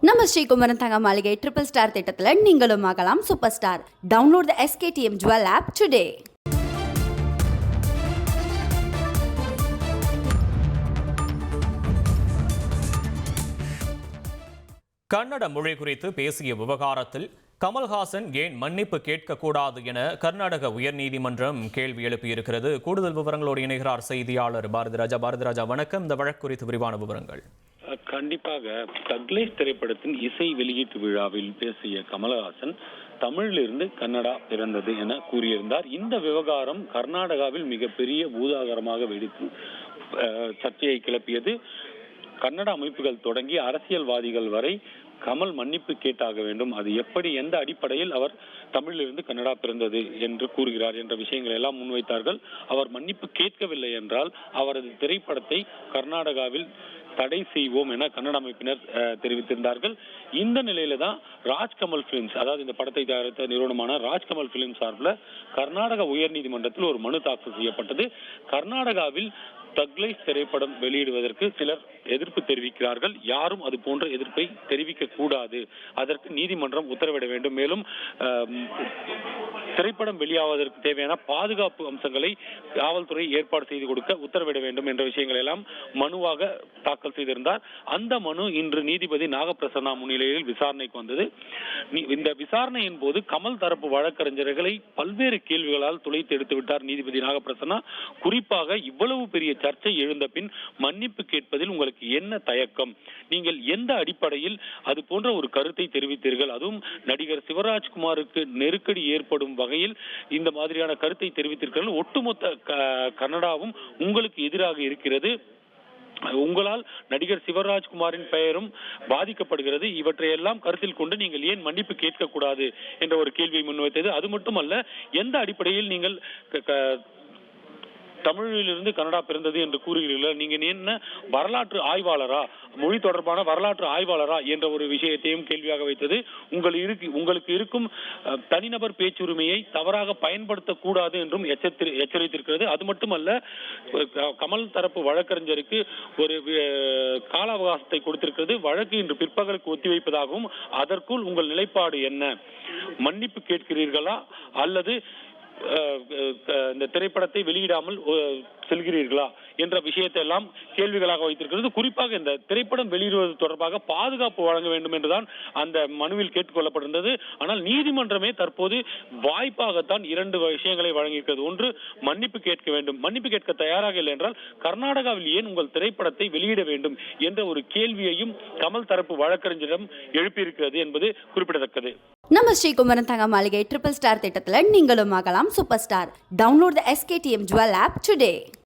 நம்ம ஸ்ரீகுமரன் தங்க மாளிகை ட்ரிபிள் ஸ்டார் திட்டத்தில் நீங்களும் ஆகலாம் super star. Download the SKTM jewel app today. Kannada மொழி குறித்து பேசிய விவகாரத்தில் கமல்ஹாசன் ஏன் மன்னிப்பு கேட்கக்கூடாது என கர்நாடக உயர்நீதிமன்றம் கேள்வி எழுப்பியிருக்கிறது. கூடுதல் விவரங்களோடு இணைகிறார் செய்தியாளர் பாரதிராஜா. பாரதிராஜா, வணக்கம். இந்த வழக்கு குறித்து விரிவான விவரங்கள். கண்டிப்பாக தக்லைஃப் திரைப்படத்தின் இசை வெளியீட்டு விழாவில் பேசிய கமலஹாசன் தமிழிலிருந்து கன்னடா பிறந்தது என கூறியிருந்தார். இந்த விவகாரம் கர்நாடகாவில் மிகப்பெரிய பூதாகரமாக வெடித்து சர்ச்சையை கிளப்பியது. கன்னட அமைப்புகள் தொடங்கி அரசியல்வாதிகள் வரை கமல் மன்னிப்பு கேட்டாக வேண்டும், அது எப்படி, எந்த அடிப்படையில் அவர் தமிழிலிருந்து கன்னடா பிறந்தது என்று கூறுகிறார் என்ற விஷயங்கள் எல்லாம் முன்வைத்தார்கள். அவர் மன்னிப்பு கேட்கவில்லை என்றால் அவரது திரைப்படத்தை கர்நாடகாவில் தடை செய்வோம் என கன்னட அமைப்பினர் தெரிவித்திருந்தார்கள். இந்த நிலையில தான் ராஜ்கமல் பிலிம்ஸ், அதாவது இந்த படத்தை தயாரித்த நிறுவனமான ராஜ்கமல் பிலிம்ஸ் சார்பில் கர்நாடக உயர்நீதிமன்றத்தில் ஒரு மனு தாக்கல் செய்யப்பட்டது. கர்நாடகாவில் தக்லைஃப் திரைப்படம் வெளியிடுவதற்கு சிலர் எதிர்ப்பு தெரிவிக்கிறார்கள். யாரும் அது போன்ற எதிர்ப்பை தெரிவிக்க கூடாது, அதற்கு நீதிமன்றம் உத்தரவிட வேண்டும். மேலும் திரைப்படம் வெளியாவதற்கு தேவையான பாதுகாப்பு அம்சங்களை காவல்துறை ஏற்பாடு செய்து கொடுக்க உத்தரவிட வேண்டும் என்ற விஷயங்கள் எல்லாம் மனுவாக தாக்கல் செய்திருந்தார். அந்த மனு இன்று நீதிபதி நாகப்பிரசன்னா முன்னிலையில் விசாரணைக்கு வந்தது. இந்த விசாரணையின் போது கமல் தரப்பு வழக்கறிஞர்களை பல்வேறு கேள்விகளால் துளைத்து எடுத்து விட்டார் நீதிபதி நாகப்பிரசன்னா. குறிப்பாக இவ்வளவு பெரிய சர்ச்சை எழுந்த பின் மன்னிப்பு கேட்பதில் உங்களுக்கு என்ன தயக்கம், நீங்கள் எந்த அடிப்படையில் அது போன்ற ஒரு கருத்தை தெரிவித்தீர்கள், அதுவும் நடிகர் சிவராஜ்குமாருக்கு நெருக்கடி ஏற்படும் வகையில் இந்த மாதிரியான கருத்தை தெரிவித்தீர்கள், ஒட்டுமொத்த கன்னடாவும் உங்களுக்கு எதிராக இருக்கிறது, உங்களால் நடிகர் சிவராஜ்குமாரின் பெயரும் பாதிக்கப்படுகிறது, இவற்றையெல்லாம் கருத்தில் கொண்டு நீங்கள் ஏன் மன்னிப்பு கேட்கக்கூடாது என்ற ஒரு கேள்வியை முன்வைத்தது. அது மட்டுமல்ல, எந்த அடிப்படையில் நீங்கள் தமிழிலிருந்து கன்னடா பிறந்தது என்று கூறுகிறீர்கள், நீங்க என்ன வரலாற்று ஆய்வாளரா, மொழி தொடர்பான வரலாற்று ஆய்வாளரா என்ற ஒரு விஷயத்தையும் கேள்வியாக வைத்தது. உங்களுக்கு இருக்கும் தனிநபர் பேச்சுரிமையை தவறாக பயன்படுத்தக்கூடாது என்றும் எச்சரித்திருக்கிறது. அது மட்டுமல்ல, கமல் தரப்பு வழக்கறிஞருக்கு ஒரு கால அவகாசத்தை கொடுத்திருக்கிறது. வழக்கு இன்று பிற்பகலுக்கு ஒத்திவைப்பதாகவும், அதற்குள் உங்கள் நிலைப்பாடு என்ன, மன்னிப்பு கேட்கிறீர்களா அல்லது இந்த திரைப்படத்தை வெளியிடாமல் செல்கிறீர்களா என்ற விஷயத்தை எல்லாம் கேள்விகளாக வைத்திருக்கிறது. குறிப்பாக இந்த திரைப்படம் வெளியிடுவது தொடர்பாக பாதுகாப்பு வழங்க வேண்டும் என்றுதான் அந்த மனுவில் கேட்டுக்கொள்ளப்பட்டிருந்தது. ஆனால் நீதிமன்றமே தற்போது வாய்ப்பாகத்தான் இரண்டு விஷயங்களை வழங்கியிருக்கிறது. ஒன்று, மன்னிப்பு கேட்க வேண்டும், மன்னிப்பு கேட்க தயாராக இல்லை என்றால் கர்நாடகாவில் ஏன் உங்கள் திரைப்படத்தை வெளியிட வேண்டும் என்ற ஒரு கேள்வியையும் கமல் தரப்பு வழக்கறிஞரிடம் எழுப்பியிருக்கிறது என்பது குறிப்பிடத்தக்கது. நம்ம ஸ்ரீகுமரன் தங்க மாளிகை ட்ரிபிள் ஸ்டார் திட்டத்தில் நீங்களும் ஆகலாம் super star. Download the SKTM jewel app today.